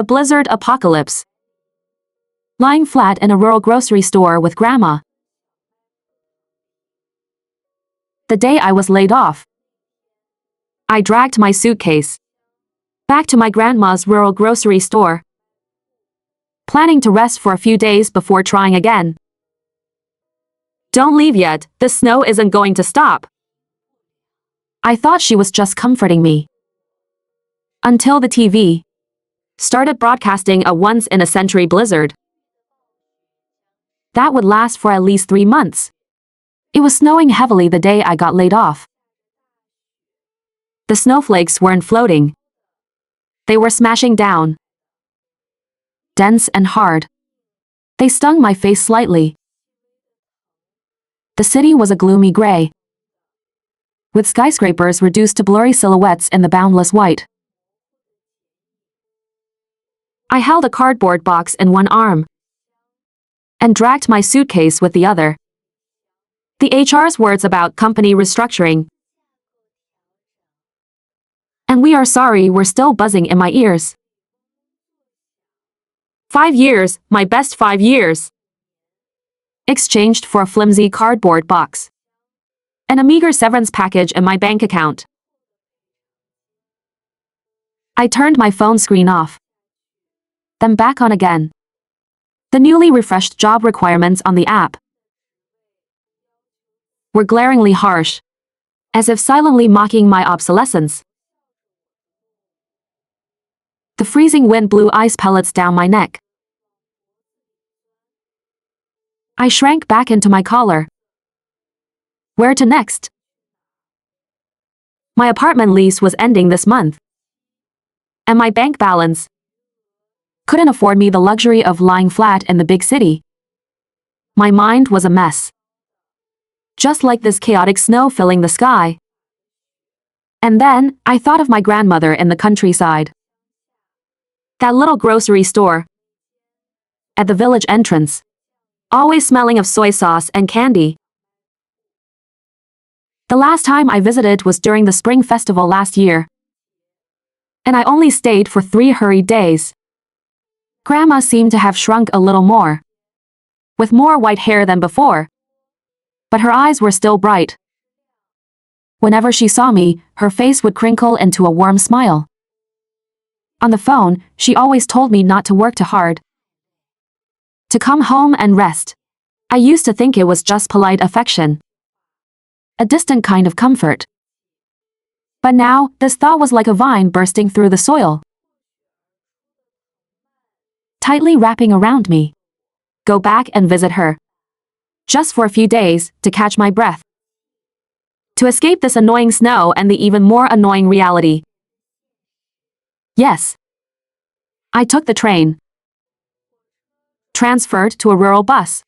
The blizzard apocalypse. Lying flat in a rural grocery store with Grandma. The day I was laid off. I dragged my suitcase back to my grandma's rural grocery store, planning to rest for a few days before trying again. "Don't leave yet, the snow isn't going to stop." I thought she was just comforting me. Until the TV started broadcasting a once-in-a-century blizzard that would last for at least 3 months. It was snowing heavily the day I got laid off. The snowflakes weren't floating. They were smashing down. Dense and hard. They stung my face slightly. The city was a gloomy gray, with skyscrapers reduced to blurry silhouettes in the boundless white. I held a cardboard box in one arm and dragged my suitcase with the other. The HR's words about company restructuring and "we are sorry" were still buzzing in my ears. 5 years, my best 5 years, exchanged for a flimsy cardboard box and a meager severance package in my bank account. I turned my phone screen off, then back on again. The newly refreshed job requirements on the app were glaringly harsh, as if silently mocking my obsolescence. The freezing wind blew ice pellets down my neck. I shrank back into my collar. Where to next? My apartment lease was ending this month, and my bank balance couldn't afford me the luxury of lying flat in the big city. My mind was a mess, just like this chaotic snow filling the sky. And then I thought of my grandmother in the countryside. That little grocery store at the village entrance, always smelling of soy sauce and candy. The last time I visited was during the spring festival last year, and I only stayed for 3 hurried days. Grandma seemed to have shrunk a little more, with more white hair than before, but her eyes were still bright. Whenever she saw me, her face would crinkle into a warm smile. On the phone, she always told me not to work too hard, to come home and rest. I used to think it was just polite affection, a distant kind of comfort. But now, this thought was like a vine bursting through the soil, tightly wrapping around me. Go back and visit her, just for a few days, to catch my breath, to escape this annoying snow and the even more annoying reality. Yes. I took the train, transferred to a rural bus,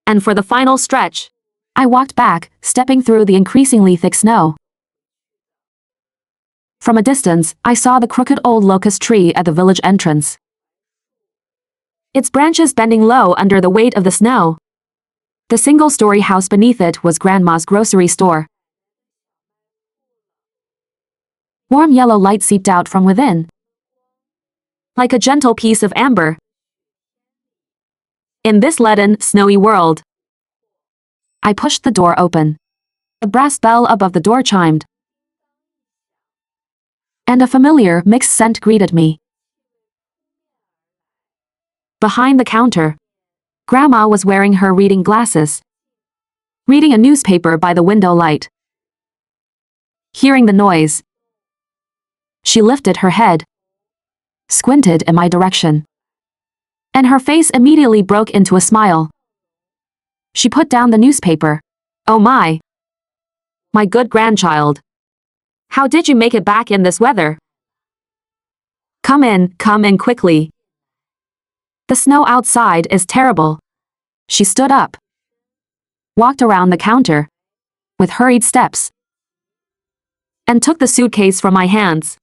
and for the final stretch, I walked back, stepping through the increasingly thick snow. From a distance, I saw the crooked old locust tree at the village entrance, its branches bending low under the weight of the snow. The single-story house beneath it was Grandma's grocery store. Warm yellow light seeped out from within, like a gentle piece of amber. In this leaden, snowy world, I pushed the door open. The brass bell above the door chimed, and a familiar mixed scent greeted me. Behind the counter, Grandma was wearing her reading glasses, reading a newspaper by the window light. Hearing the noise, she lifted her head, squinted in my direction, and her face immediately broke into a smile. She put down the newspaper. "Oh my good grandchild. How did you make it back in this weather? Come in quickly. The snow outside is terrible." She stood up, walked around the counter with hurried steps, and took the suitcase from my hands.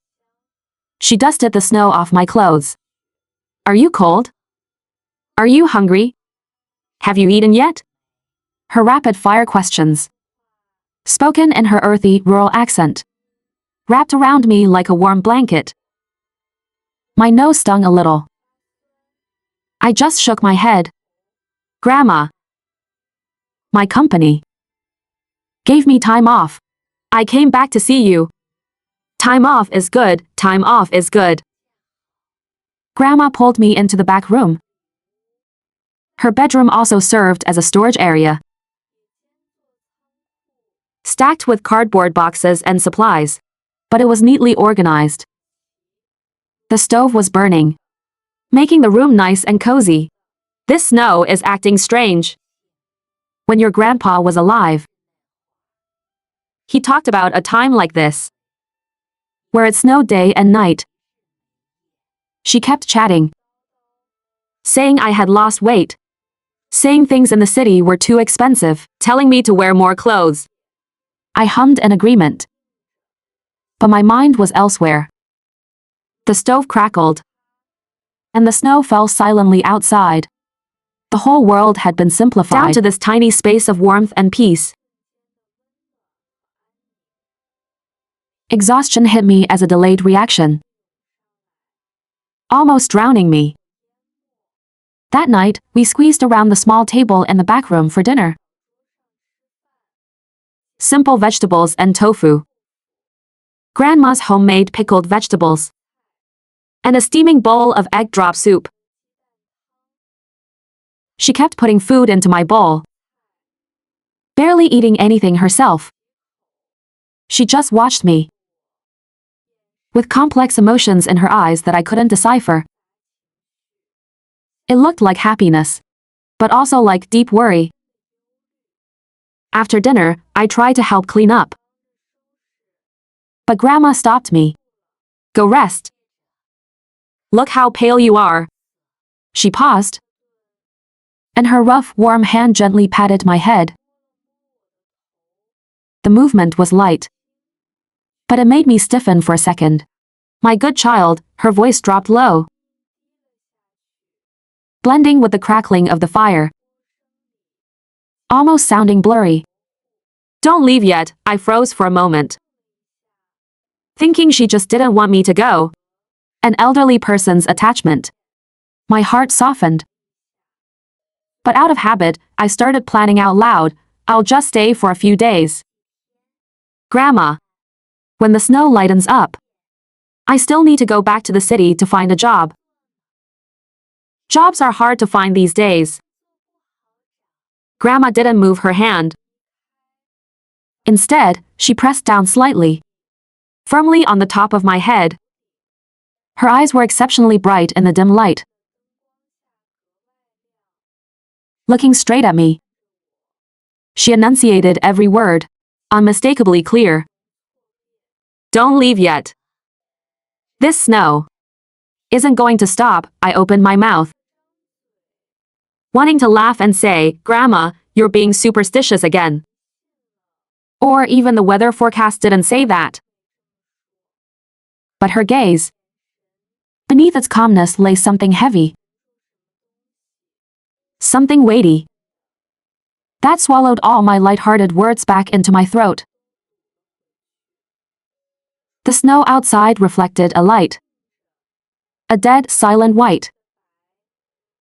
She dusted the snow off my clothes. "Are you cold? Are you hungry? Have you eaten yet?" Her rapid-fire questions, spoken in her earthy, rural accent, wrapped around me like a warm blanket. My nose stung a little. I just shook my head. Grandma. My company gave me time off. I came back to see you. Time off is good, time off is good. Grandma pulled me into the back room. Her bedroom also served as a storage area, stacked with cardboard boxes and supplies, but it was neatly organized. The stove was burning, making the room nice and cozy. This snow is acting strange. When your grandpa was alive, he talked about a time like this, where it snowed day and night. She kept chatting, saying I had lost weight, saying things in the city were too expensive, telling me to wear more clothes. I hummed in agreement, but my mind was elsewhere. The stove crackled, and the snow fell silently outside. The whole world had been simplified down to this tiny space of warmth and peace. Exhaustion hit me as a delayed reaction, almost drowning me. That night, we squeezed around the small table in the back room for dinner. Simple vegetables and tofu, Grandma's homemade pickled vegetables, and a steaming bowl of egg drop soup. She kept putting food into my bowl, barely eating anything herself. She just watched me, with complex emotions in her eyes that I couldn't decipher. It looked like happiness, but also like deep worry. After dinner, I tried to help clean up, but Grandma stopped me. Go rest. Look how pale you are. She paused, and her rough, warm hand gently patted my head. The movement was light, but it made me stiffen for a second. My good child, her voice dropped low, blending with the crackling of the fire, almost sounding blurry. Don't leave yet, I froze for a moment, thinking she just didn't want me to go. An elderly person's attachment. My heart softened. But out of habit, I started planning out loud, I'll just stay for a few days. Grandma, when the snow lightens up, I still need to go back to the city to find a job. Jobs are hard to find these days. Grandma didn't move her hand. Instead, she pressed down slightly, firmly on the top of my head. Her eyes were exceptionally bright in the dim light, looking straight at me. She enunciated every word, unmistakably clear. Don't leave yet. This snow isn't going to stop. I opened my mouth, wanting to laugh and say, Grandma, you're being superstitious again. Or even the weather forecast didn't say that. But her gaze, beneath its calmness lay something heavy, something weighty, that swallowed all my light-hearted words back into my throat. The snow outside reflected a light, a dead, silent white.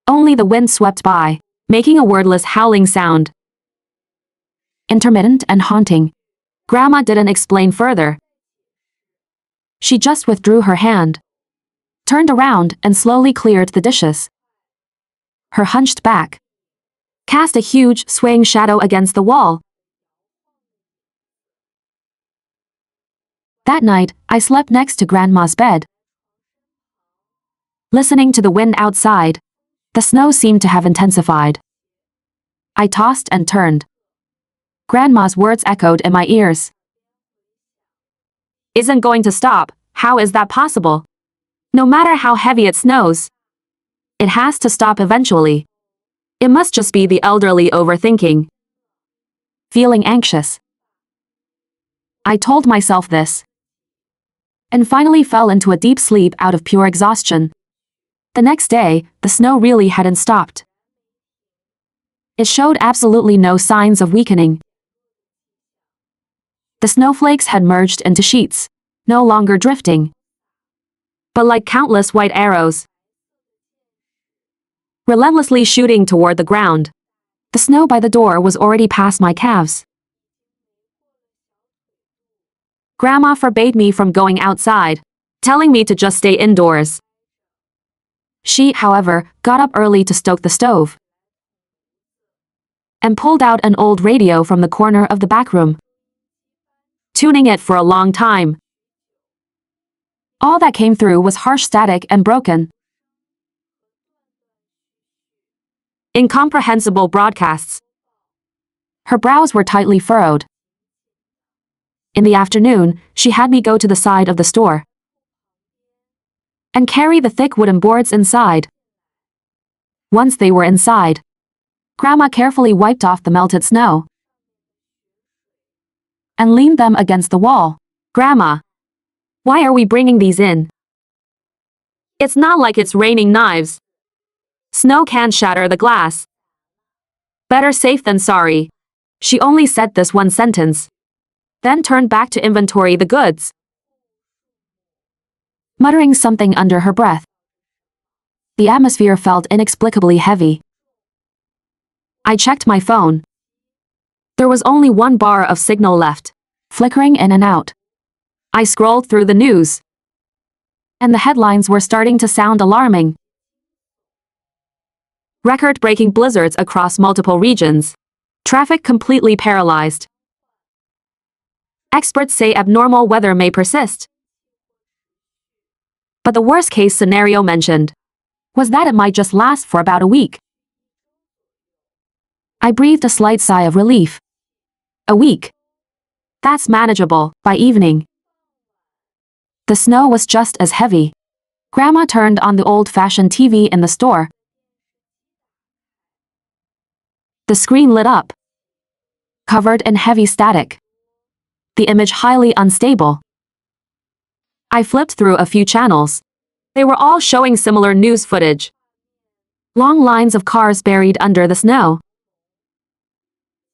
Only the wind swept by, making a wordless howling sound, intermittent and haunting. Grandma didn't explain further. She just withdrew her hand, turned around and slowly cleared the dishes. Her hunched back cast a huge, swaying shadow against the wall. That night, I slept next to Grandma's bed, listening to the wind outside. The snow seemed to have intensified. I tossed and turned. Grandma's words echoed in my ears. Isn't going to stop, how is that possible? No matter how heavy it snows, it has to stop eventually. It must just be the elderly overthinking. Feeling anxious. I told myself this, and finally fell into a deep sleep out of pure exhaustion. The next day, the snow really hadn't stopped. It showed absolutely no signs of weakening. The snowflakes had merged into sheets, no longer drifting, but like countless white arrows, relentlessly shooting toward the ground. The snow by the door was already past my calves. Grandma forbade me from going outside, telling me to just stay indoors. She, however, got up early to stoke the stove and pulled out an old radio from the corner of the back room, tuning it for a long time. All that came through was harsh static and broken, incomprehensible broadcasts. Her brows were tightly furrowed. In the afternoon, she had me go to the side of the store and carry the thick wooden boards inside. Once they were inside, Grandma carefully wiped off the melted snow and leaned them against the wall. Grandma, why are we bringing these in? It's not like it's raining knives. Snow can shatter the glass. Better safe than sorry. She only said this one sentence, then turned back to inventory the goods, muttering something under her breath. The atmosphere felt inexplicably heavy. I checked my phone. There was only one bar of signal left, flickering in and out. I scrolled through the news, and the headlines were starting to sound alarming. Record-breaking blizzards across multiple regions. Traffic completely paralyzed. Experts say abnormal weather may persist. But the worst-case scenario mentioned was that it might just last for about a week. I breathed a slight sigh of relief. A week. That's manageable by evening. The snow was just as heavy. Grandma turned on the old-fashioned TV in the store. The screen lit up, covered in heavy static, the image highly unstable. I flipped through a few channels. They were all showing similar news footage. Long lines of cars buried under the snow.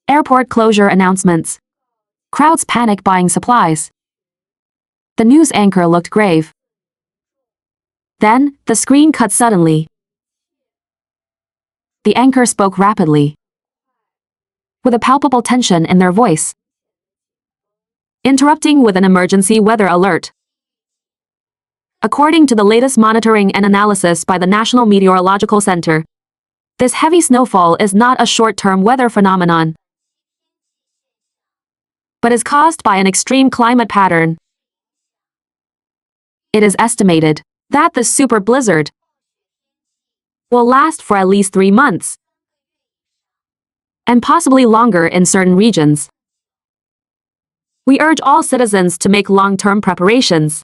Airport closure announcements. Crowds panic buying supplies. The news anchor looked grave. Then, the screen cut suddenly. The anchor spoke rapidly, with a palpable tension in their voice, interrupting with an emergency weather alert. According to the latest monitoring and analysis by the National Meteorological Center, this heavy snowfall is not a short-term weather phenomenon, but is caused by an extreme climate pattern. It is estimated that the super blizzard will last for at least 3 months, and possibly longer in certain regions. We urge all citizens to make long-term preparations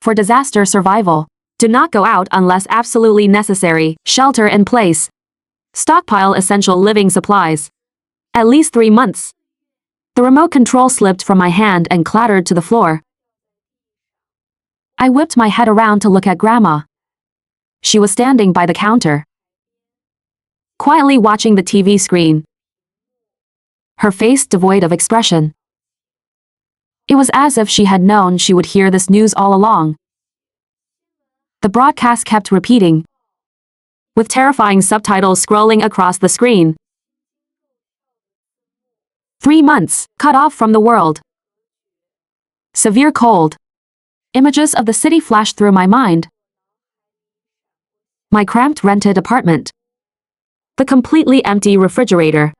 for disaster survival. Do not go out unless absolutely necessary. Shelter in place. Stockpile essential living supplies. At least 3 months. The remote control slipped from my hand and clattered to the floor. I whipped my head around to look at Grandma. She was standing by the counter, quietly watching the TV screen, her face devoid of expression. It was as if she had known she would hear this news all along. The broadcast kept repeating, with terrifying subtitles scrolling across the screen. 3 months, cut off from the world. Severe cold. Images of the city flashed through my mind. My cramped rented apartment. The completely empty refrigerator.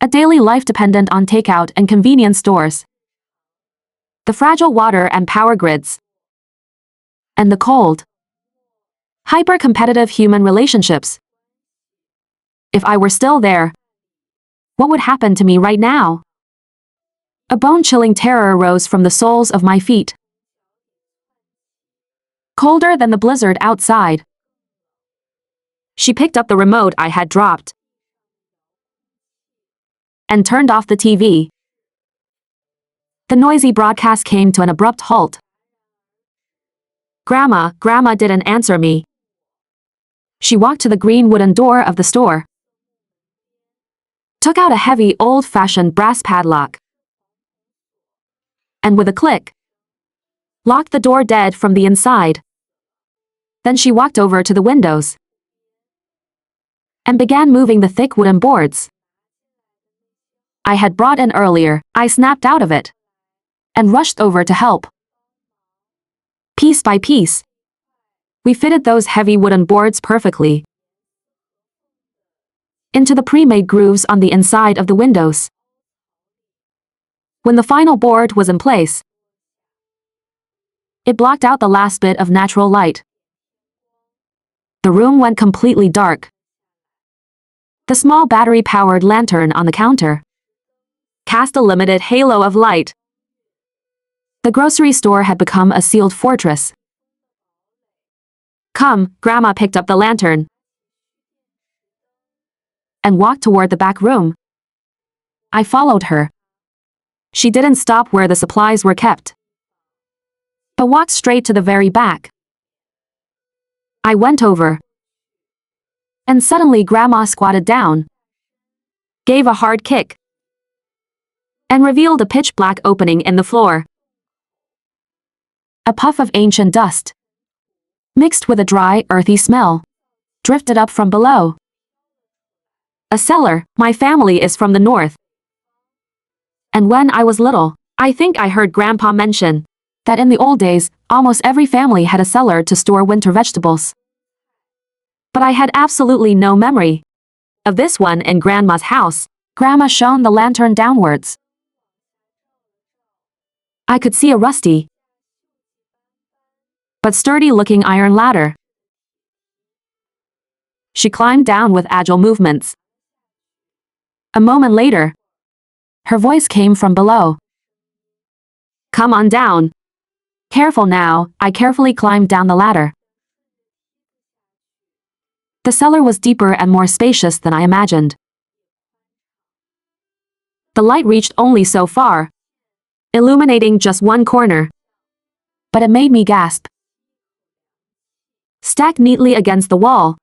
A daily life dependent on takeout and convenience stores. The fragile water and power grids. And the cold, hyper-competitive human relationships. If I were still there, what would happen to me right now? A bone-chilling terror rose from the soles of my feet. Colder than the blizzard outside. She picked up the remote I had dropped and turned off the TV. The noisy broadcast came to an abrupt halt. Grandma didn't answer me. She walked to the green wooden door of the store, took out a heavy old-fashioned brass padlock, and with a click, locked the door dead from the inside. Then she walked over to the windows and began moving the thick wooden boards I had brought in earlier. I snapped out of it and rushed over to help. Piece by piece, we fitted those heavy wooden boards perfectly into the pre-made grooves on the inside of the windows. When the final board was in place, it blocked out the last bit of natural light. The room went completely dark. The small battery-powered lantern on the counter cast a limited halo of light. The grocery store had become a sealed fortress. Come, Grandma picked up the lantern and walked toward the back room. I followed her. She didn't stop where the supplies were kept, but walked straight to the very back. I went over, and suddenly Grandma squatted down, gave a hard kick, and revealed a pitch-black opening in the floor. A puff of ancient dust, mixed with a dry, earthy smell, drifted up from below. A cellar. My family is from the north. And when I was little, I think I heard Grandpa mention that in the old days, almost every family had a cellar to store winter vegetables. But I had absolutely no memory of this one in Grandma's house. Grandma shone the lantern downwards. I could see a rusty but sturdy-looking iron ladder. She climbed down with agile movements. A moment later, her voice came from below. Come on down. Careful now. I carefully climbed down the ladder. The cellar was deeper and more spacious than I imagined. The light reached only so far, illuminating just one corner. But it made me gasp. Stacked neatly against the wall,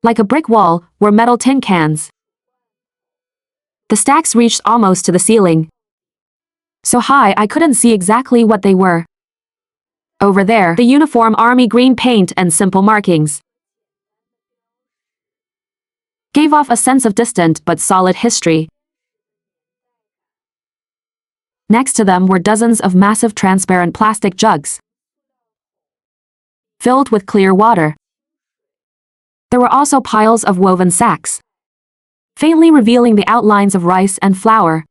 like a brick wall, were metal tin cans. The stacks reached almost to the ceiling, so high I couldn't see exactly what they were. Over there, the uniform army green paint and simple markings gave off a sense of distant but solid history. Next to them were dozens of massive transparent plastic jugs filled with clear water. There were also piles of woven sacks, faintly revealing the outlines of rice and flour.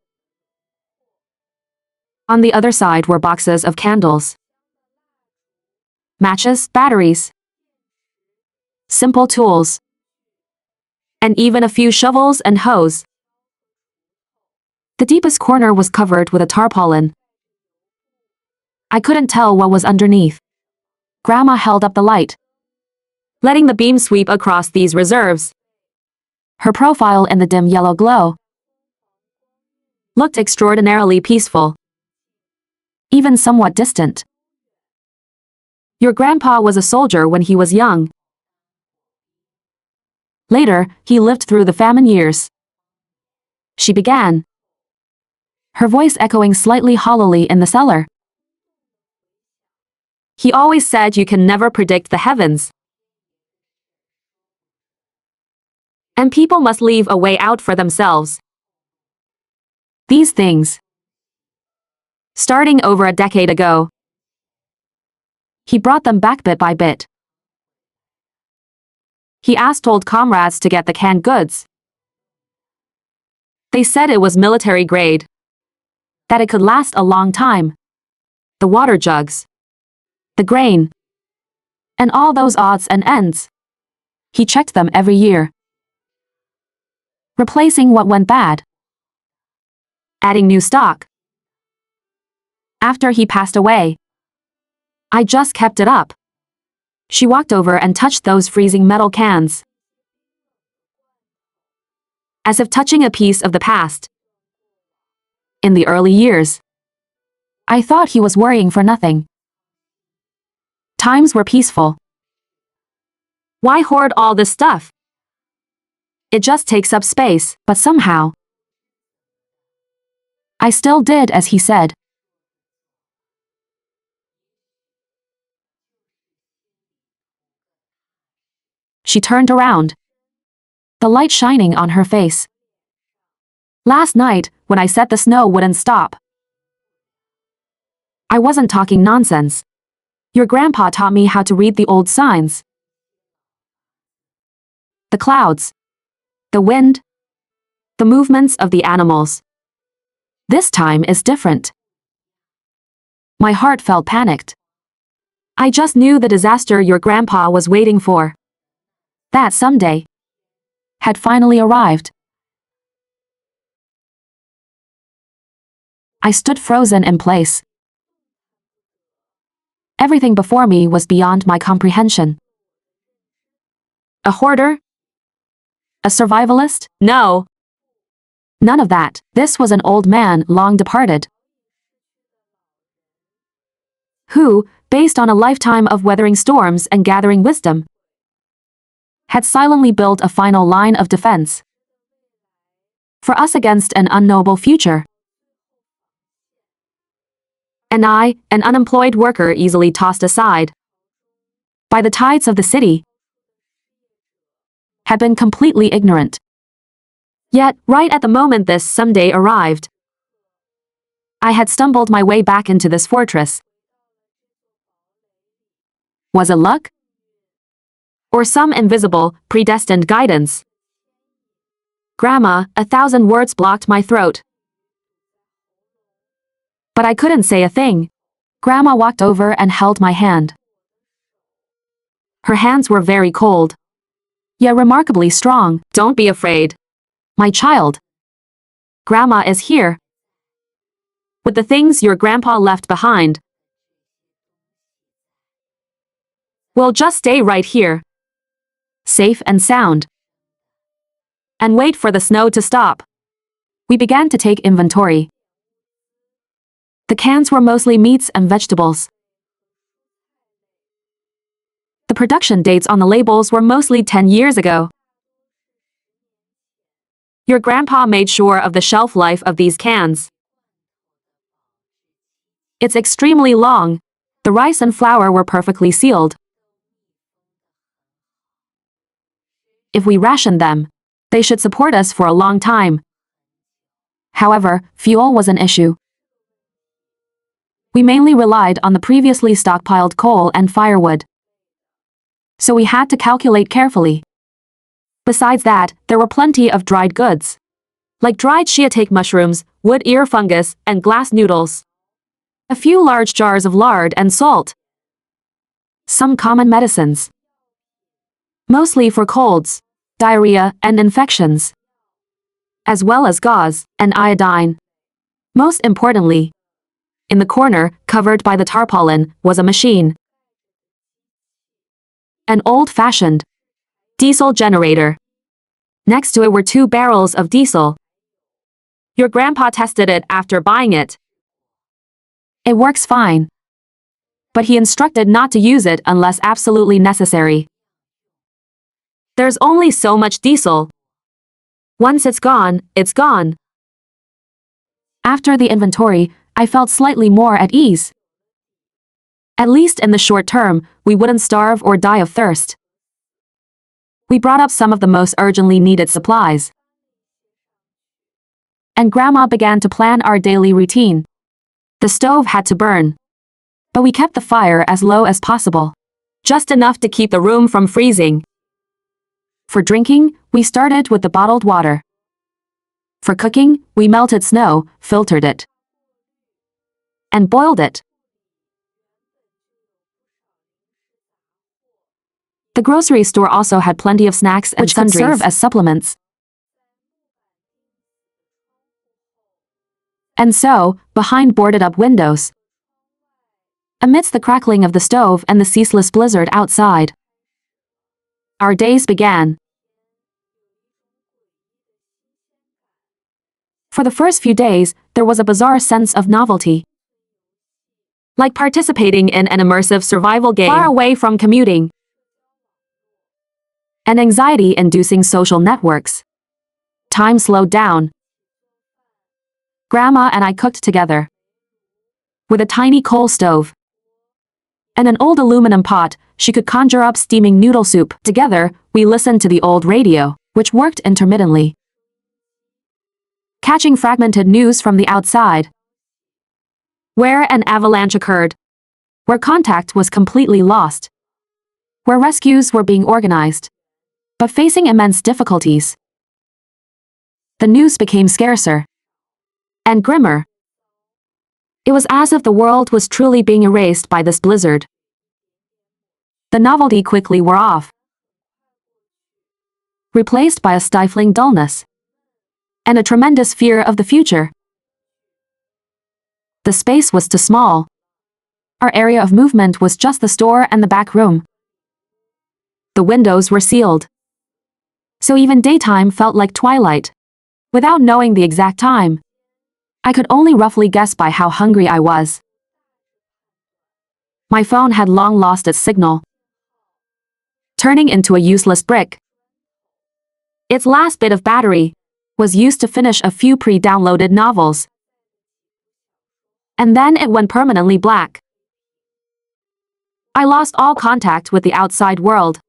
On the other side were boxes of candles, matches, batteries, simple tools, and even a few shovels and hoes. The deepest corner was covered with a tarpaulin. I couldn't tell what was underneath. Grandma held up the light, letting the beam sweep across these reserves. Her profile in the dim yellow glow looked extraordinarily peaceful, even somewhat distant. Your grandpa was a soldier when he was young. Later, he lived through the famine years. She began, her voice echoing slightly hollowly in the cellar. He always said you can never predict the heavens, and people must leave a way out for themselves. These things, starting over a decade ago, he brought them back bit by bit. He asked old comrades to get the canned goods. They said it was military grade, that it could last a long time. The water jugs, the grain, and all those odds and ends. He checked them every year, replacing what went bad, adding new stock. After he passed away, I just kept it up. She walked over and touched those freezing metal cans, as if touching a piece of the past. In the early years, I thought he was worrying for nothing. Times were peaceful. Why hoard all this stuff? It just takes up space, but somehow I still did as he said. She turned around, the light shining on her face. Last night, when I said the snow wouldn't stop, I wasn't talking nonsense. Your grandpa taught me how to read the old signs. The clouds, the wind, the movements of the animals. This time is different. My heart felt panicked. I just knew the disaster your grandpa was waiting for, that someday, had finally arrived. I stood frozen in place. Everything before me was beyond my comprehension. A hoarder? A survivalist? No. None of that. This was an old man long departed, who, based on a lifetime of weathering storms and gathering wisdom, had silently built a final line of defense for us against an unknowable future. And I, an unemployed worker easily tossed aside by the tides of the city, had been completely ignorant. Yet, right at the moment this someday arrived, I had stumbled my way back into this fortress. Was it luck? Or some invisible, predestined guidance? Grandma, 1,000 words blocked my throat. But I couldn't say a thing. Grandma walked over and held my hand. Her hands were very cold, yet remarkably strong. Don't be afraid, my child. Grandma is here, with the things your grandpa left behind. We'll just stay right here, safe and sound, and wait for the snow to stop. We began to take inventory. The cans were mostly meats and vegetables. The production dates on the labels were mostly 10 years ago. Your grandpa made sure of the shelf life of these cans. It's extremely long. The rice and flour were perfectly sealed. If we ration them, they should support us for a long time. However, fuel was an issue. We mainly relied on the previously stockpiled coal and firewood, so we had to calculate carefully. Besides that, there were plenty of dried goods, like dried shiitake mushrooms, wood ear fungus, and glass noodles. A few large jars of lard and salt. Some common medicines, mostly for colds, diarrhea, and infections, as well as gauze and iodine. Most importantly, in the corner, covered by the tarpaulin, was a machine. An old-fashioned diesel generator. Next to it were 2 barrels of diesel. Your grandpa tested it after buying it. It works fine, but he instructed not to use it unless absolutely necessary. There's only so much diesel. Once it's gone, it's gone. After the inventory, I felt slightly more at ease. At least in the short term, we wouldn't starve or die of thirst. We brought up some of the most urgently needed supplies, and Grandma began to plan our daily routine. The stove had to burn, but we kept the fire as low as possible, just enough to keep the room from freezing. For drinking, we started with the bottled water. For cooking, we melted snow, filtered it, and boiled it. The grocery store also had plenty of snacks and which could serve as supplements. And so, behind boarded-up windows, amidst the crackling of the stove and the ceaseless blizzard outside, our days began. For the first few days, there was a bizarre sense of novelty, like participating in an immersive survival game far away from commuting and anxiety-inducing social networks. Time slowed down. Grandma and I cooked together, with a tiny coal stove and an old aluminum pot she could conjure up steaming noodle soup. Together, we listened to the old radio, which worked intermittently, catching fragmented news from the outside, where an avalanche occurred, where contact was completely lost, where rescues were being organized, but facing immense difficulties. The news became scarcer and grimmer. It was as if the world was truly being erased by this blizzard. The novelty quickly wore off, replaced by a stifling dullness and a tremendous fear of the future. The space was too small. Our area of movement was just the store and the back room. The windows were sealed, so even daytime felt like twilight. Without knowing the exact time, I could only roughly guess by how hungry I was. My phone had long lost its signal, turning into a useless brick. Its last bit of battery was used to finish a few pre-downloaded novels. And then it went permanently black. I lost all contact with the outside world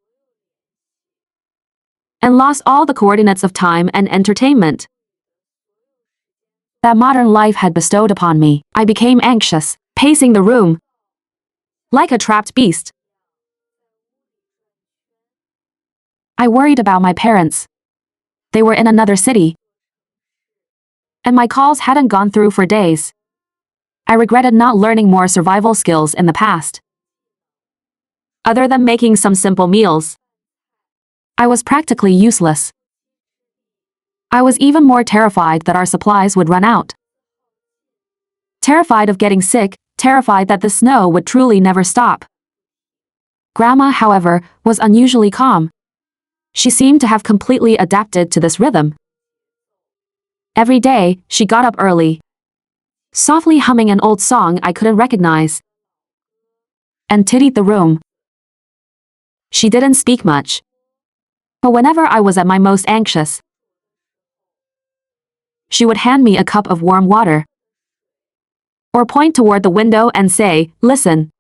and lost all the coordinates of time and entertainment that modern life had bestowed upon me. I became anxious, pacing the room like a trapped beast. I worried about my parents. They were in another city, and my calls hadn't gone through for days. I regretted not learning more survival skills in the past. Other than making some simple meals, I was practically useless. I was even more terrified that our supplies would run out. Terrified of getting sick, terrified that the snow would truly never stop. Grandma, however, was unusually calm. She seemed to have completely adapted to this rhythm. Every day, she got up early, softly humming an old song I couldn't recognize, and tidied the room. She didn't speak much, but whenever I was at my most anxious, she would hand me a cup of warm water, or point toward the window and say, "Listen.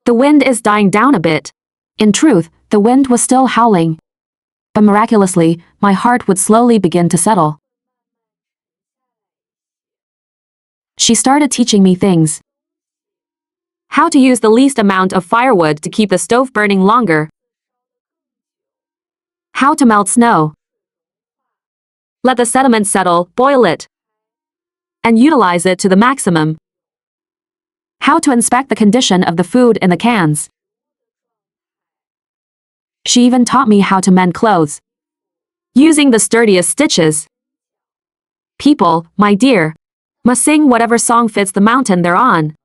The wind is dying down a bit." In truth, the wind was still howling, but miraculously, my heart would slowly begin to settle. She started teaching me things. How to use the least amount of firewood to keep the stove burning longer. How to melt snow. Let the sediment settle, boil it, and utilize it to the maximum. How to inspect the condition of the food in the cans. She even taught me how to mend clothes, using the sturdiest stitches. People, my dear, must sing whatever song fits the mountain they're on.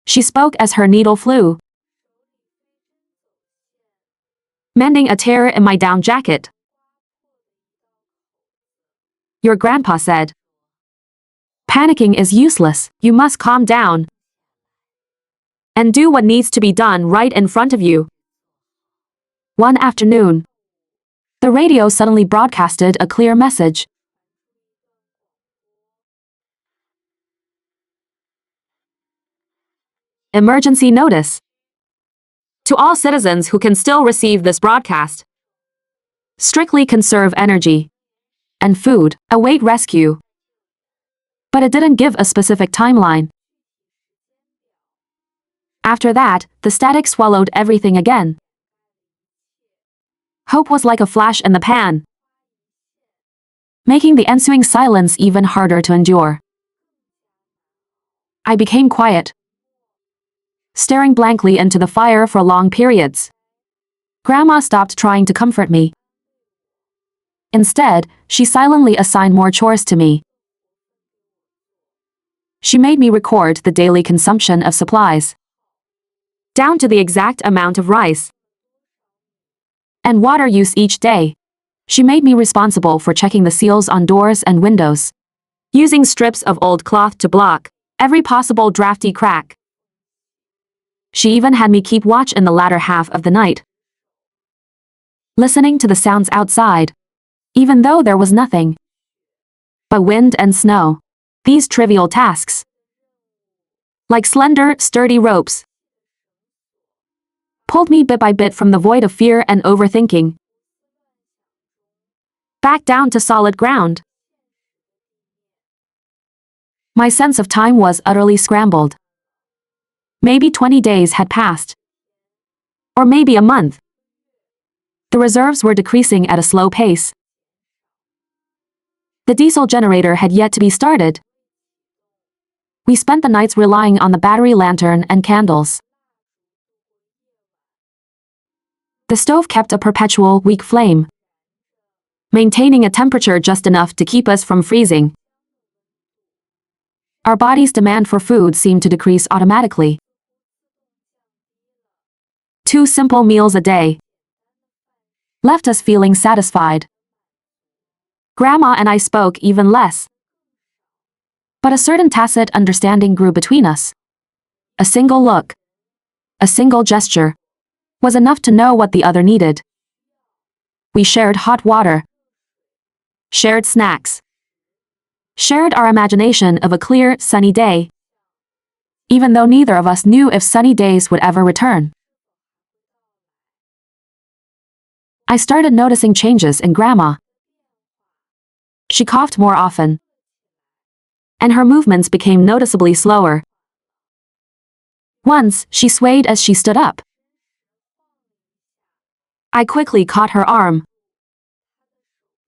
She spoke as her needle flew, mending a tear in my down jacket. Your grandpa said, "Panicking is useless. You must calm down and do what needs to be done right in front of you." One afternoon, the radio suddenly broadcasted a clear message. Emergency notice. To all citizens who can still receive this broadcast, strictly conserve energy and food, await rescue. But it didn't give a specific timeline. After that, the static swallowed everything again. Hope was like a flash in the pan, making the ensuing silence even harder to endure. I became quiet, staring blankly into the fire for long periods. Grandma stopped trying to comfort me. Instead, she silently assigned more chores to me. She made me record the daily consumption of supplies, down to the exact amount of rice and water use each day. She made me responsible for checking the seals on doors and windows, using strips of old cloth to block every possible drafty crack. She even had me keep watch in the latter half of the night, listening to the sounds outside, even though there was nothing but wind and snow. These trivial tasks like slender, sturdy ropes, pulled me bit by bit from the void of fear and overthinking, back down to solid ground. My sense of time was utterly scrambled. Maybe 20 days had passed. Or maybe a month. The reserves were decreasing at a slow pace. The diesel generator had yet to be started. We spent the nights relying on the battery lantern and candles. The stove kept a perpetual, weak flame, maintaining a temperature just enough to keep us from freezing. Our body's demand for food seemed to decrease automatically. 2 simple meals a day left us feeling satisfied. Grandma and I spoke even less. But a certain tacit understanding grew between us. A single look, a single gesture, was enough to know what the other needed. We shared hot water, shared snacks, shared our imagination of a clear, sunny day, even though neither of us knew if sunny days would ever return. I started noticing changes in Grandma. She coughed more often, and her movements became noticeably slower. Once, she swayed as she stood up. I quickly caught her arm.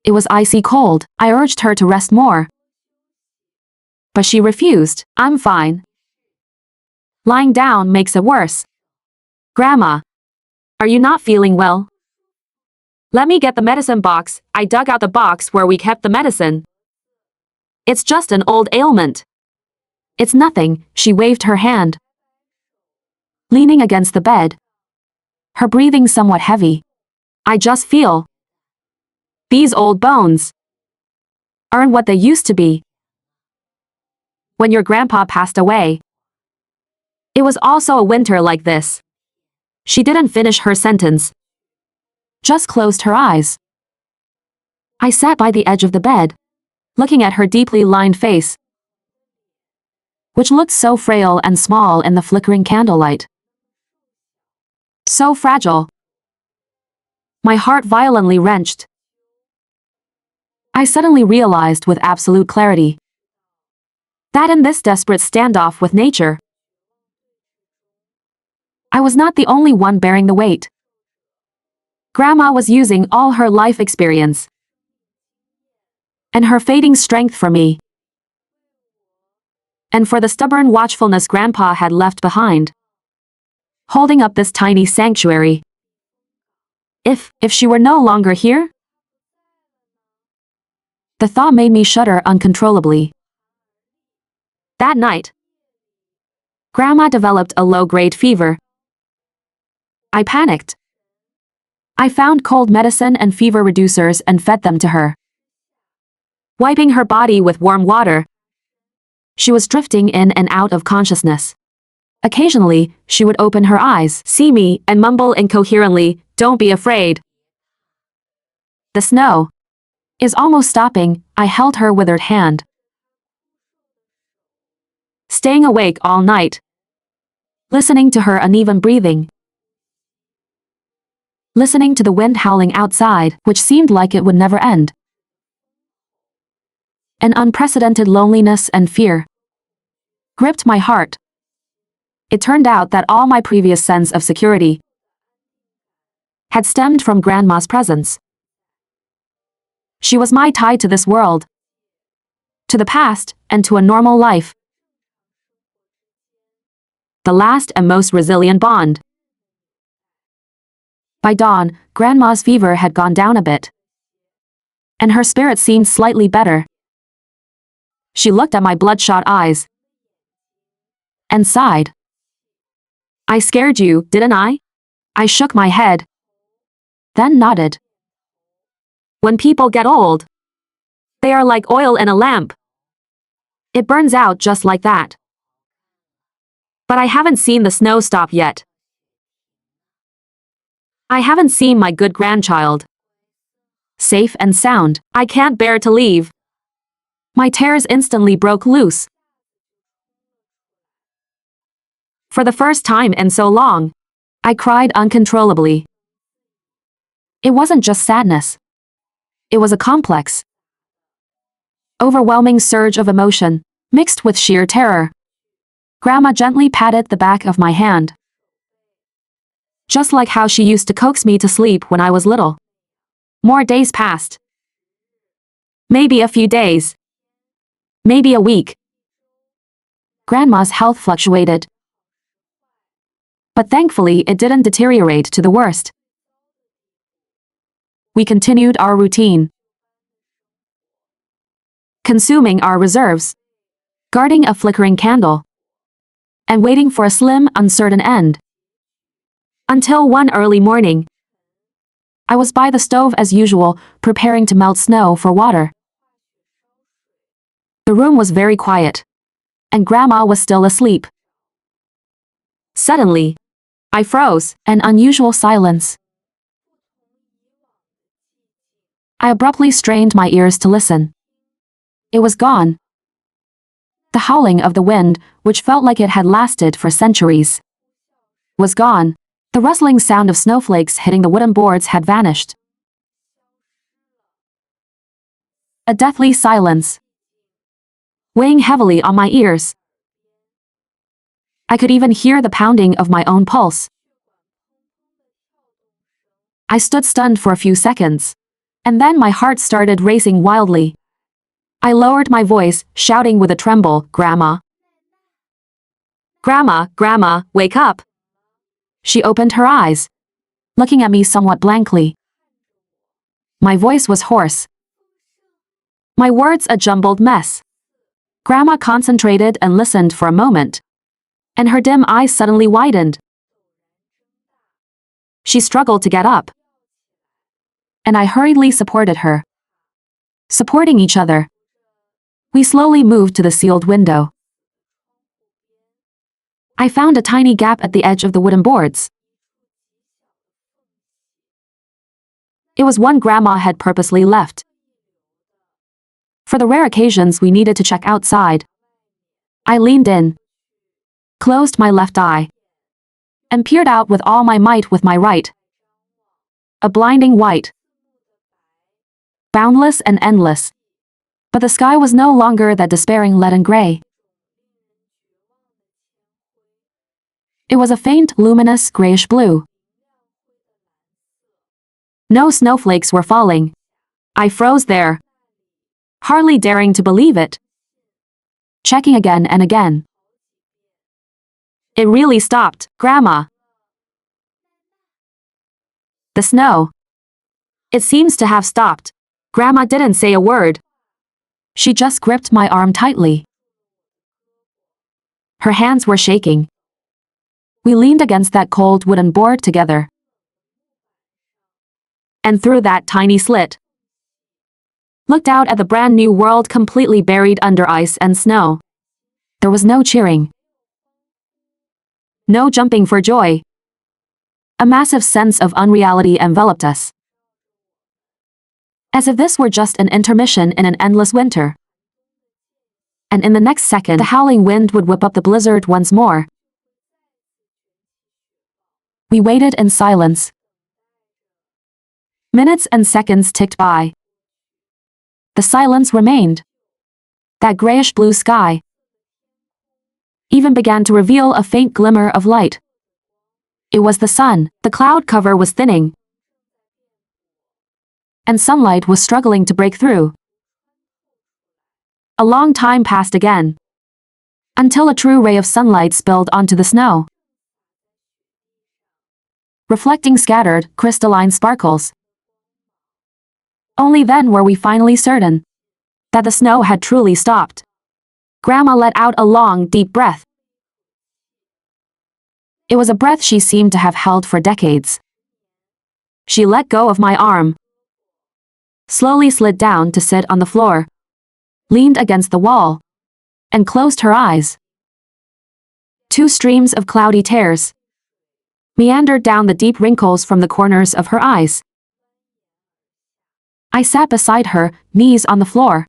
It was icy cold. I urged her to rest more. But she refused. "I'm fine. Lying down makes it worse." "Grandma, are you not feeling well? Let me get the medicine box." I dug out the box where we kept the medicine. "It's just an old ailment." "It's nothing," she waved her hand. Leaning against the bed, her breathing somewhat heavy. "I just feel these old bones aren't what they used to be. When your grandpa passed away, it was also a winter like this." She didn't finish her sentence, just closed her eyes. I sat by the edge of the bed, looking at her deeply lined face, which looked so frail and small in the flickering candlelight. So fragile. My heart violently wrenched. I suddenly realized with absolute clarity that in this desperate standoff with nature, I was not the only one bearing the weight. Grandma was using all her life experience and her fading strength for me, and for the stubborn watchfulness Grandpa had left behind, holding up this tiny sanctuary. If she were no longer here? The thought made me shudder uncontrollably. That night, Grandma developed a low-grade fever. I panicked. I found cold medicine and fever reducers and fed them to her. Wiping her body with warm water, she was drifting in and out of consciousness. Occasionally, she would open her eyes, see me, and mumble incoherently, "Don't be afraid. The snow is almost stopping." I held her withered hand. Staying awake all night, listening to her uneven breathing, listening to the wind howling outside, which seemed like it would never end. An unprecedented loneliness and fear gripped my heart. It turned out that all my previous sense of security had stemmed from Grandma's presence. She was my tie to this world, to the past, and to a normal life. The last and most resilient bond. By dawn, Grandma's fever had gone down a bit, and her spirit seemed slightly better. She looked at my bloodshot eyes and sighed. "I scared you, didn't I?" I shook my head, then nodded. "When people get old, they are like oil in a lamp. It burns out just like that." But I haven't seen the snow stop yet. I haven't seen my good grandchild safe and sound. I can't bear to leave. My tears instantly broke loose. For the first time in so long, I cried uncontrollably. It wasn't just sadness. It was a complex, overwhelming surge of emotion, mixed with sheer terror. Grandma gently patted the back of my hand, just like how she used to coax me to sleep when I was little. More days passed. Maybe a few days. Maybe a week. Grandma's health fluctuated. But thankfully it didn't deteriorate to the worst. We continued our routine, consuming our reserves, guarding a flickering candle, and waiting for a slim, uncertain end. Until one early morning, I was by the stove as usual, preparing to melt snow for water. The room was very quiet, and Grandma was still asleep. Suddenly, I froze, an unusual silence. I abruptly strained my ears to listen. It was gone. The howling of the wind, which felt like it had lasted for centuries, was gone. The rustling sound of snowflakes hitting the wooden boards had vanished. A deathly silence, weighing heavily on my ears. I could even hear the pounding of my own pulse. I stood stunned for a few seconds, and then my heart started racing wildly. I lowered my voice, shouting with a tremble, "Grandma! Grandma, Grandma, wake up!" She opened her eyes, looking at me somewhat blankly. My voice was hoarse, my words a jumbled mess. Grandma concentrated and listened for a moment, and her dim eyes suddenly widened. She struggled to get up, and I hurriedly supported her. Supporting each other, we slowly moved to the sealed window. I found a tiny gap at the edge of the wooden boards. It was one Grandma had purposely left, for the rare occasions we needed to check outside. I leaned in, closed my left eye, and peered out with all my might with my right. A blinding white, boundless and endless. But the sky was no longer that despairing leaden gray. It was a faint, luminous, grayish blue. No snowflakes were falling. I froze there, hardly daring to believe it, checking again and again. It really stopped, Grandma. The snow. It seems to have stopped. Grandma didn't say a word. She just gripped my arm tightly. Her hands were shaking. We leaned against that cold wooden board together. And through that tiny slit, looked out at the brand new world completely buried under ice and snow. There was no cheering, no jumping for joy. A massive sense of unreality enveloped us, as if this were just an intermission in an endless winter. And in the next second, the howling wind would whip up the blizzard once more. We waited in silence. Minutes and seconds ticked by. The silence remained. That grayish blue sky even began to reveal a faint glimmer of light. It was the sun. The cloud cover was thinning, and sunlight was struggling to break through. A long time passed again, until a true ray of sunlight spilled onto the snow, reflecting scattered, crystalline sparkles. Only then were we finally certain that the snow had truly stopped. Grandma let out a long, deep breath. It was a breath she seemed to have held for decades. She let go of my arm, slowly slid down to sit on the floor, leaned against the wall, and closed her eyes. Two streams of cloudy tears meandered down the deep wrinkles from the corners of her eyes. I sat beside her, knees on the floor,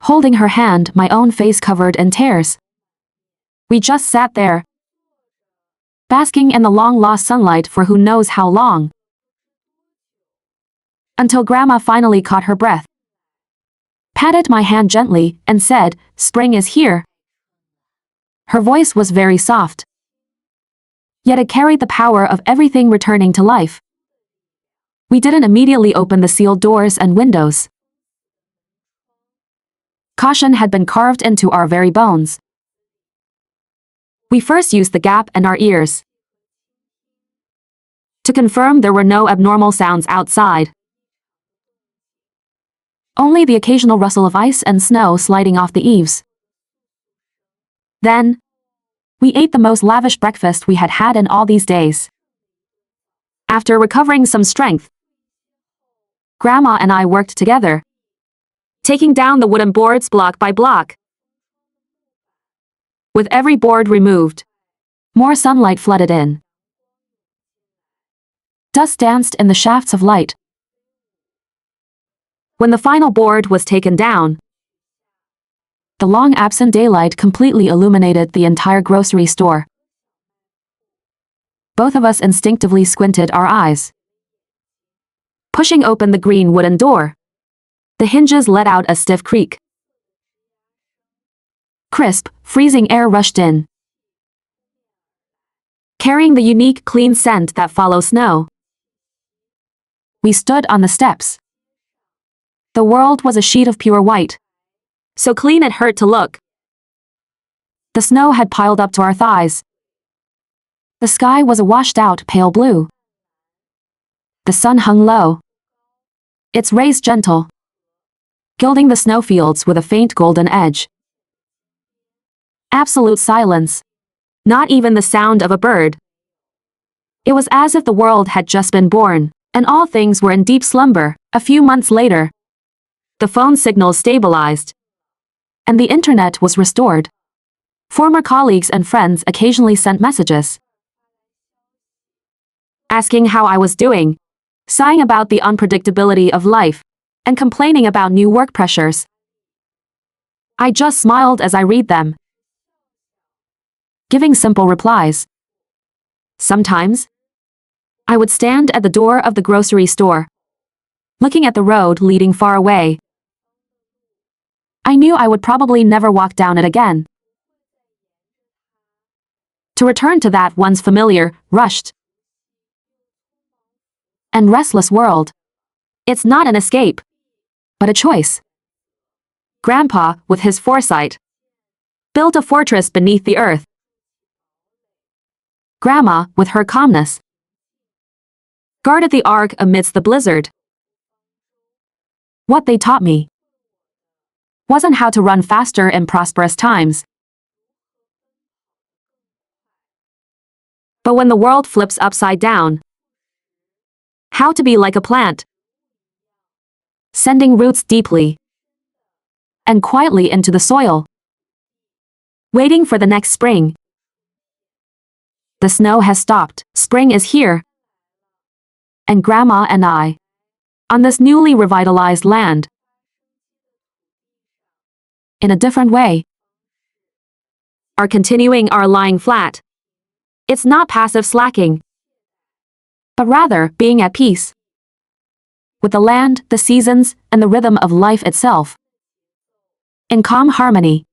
holding her hand, my own face covered in tears. We just sat there, basking in the long-lost sunlight for who knows how long. Until Grandma finally caught her breath, patted my hand gently, and said, "Spring is here." Her voice was very soft, yet it carried the power of everything returning to life. We didn't immediately open the sealed doors and windows. Caution had been carved into our very bones. We first used the gap and our ears to confirm there were no abnormal sounds outside. Only the occasional rustle of ice and snow sliding off the eaves. Then, we ate the most lavish breakfast we had had in all these days. After recovering some strength, Grandma and I worked together, taking down the wooden boards block by block. With every board removed, more sunlight flooded in. Dust danced in the shafts of light. When the final board was taken down, the long-absent daylight completely illuminated the entire grocery store. Both of us instinctively squinted our eyes. Pushing open the green wooden door, the hinges let out a stiff creak. Crisp, freezing air rushed in, carrying the unique clean scent that follows snow. We stood on the steps. The world was a sheet of pure white, so clean it hurt to look. The snow had piled up to our thighs. The sky was a washed-out pale blue. The sun hung low, its rays gentle, gilding the snowfields with a faint golden edge. Absolute silence, not even the sound of a bird. It was as if the world had just been born, and all things were in deep slumber. A few months later, the phone signals stabilized, and the internet was restored. Former colleagues and friends occasionally sent messages, asking how I was doing, sighing about the unpredictability of life, and complaining about new work pressures. I just smiled as I read them, giving simple replies. Sometimes, I would stand at the door of the grocery store, looking at the road leading far away. I knew I would probably never walk down it again. To return to that once familiar, rushed, and restless world. It's not an escape, but a choice. Grandpa, with his foresight, built a fortress beneath the earth. Grandma, with her calmness, guarded the ark amidst the blizzard. What they taught me wasn't how to run faster in prosperous times, but when the world flips upside down, how to be like a plant, sending roots deeply and quietly into the soil, waiting for the next spring. The snow has stopped, spring is here, and Grandma and I, on this newly revitalized land, in a different way, are continuing our lying flat. It's not passive slacking, but rather being at peace with the land, the seasons, and the rhythm of life itself, in calm harmony.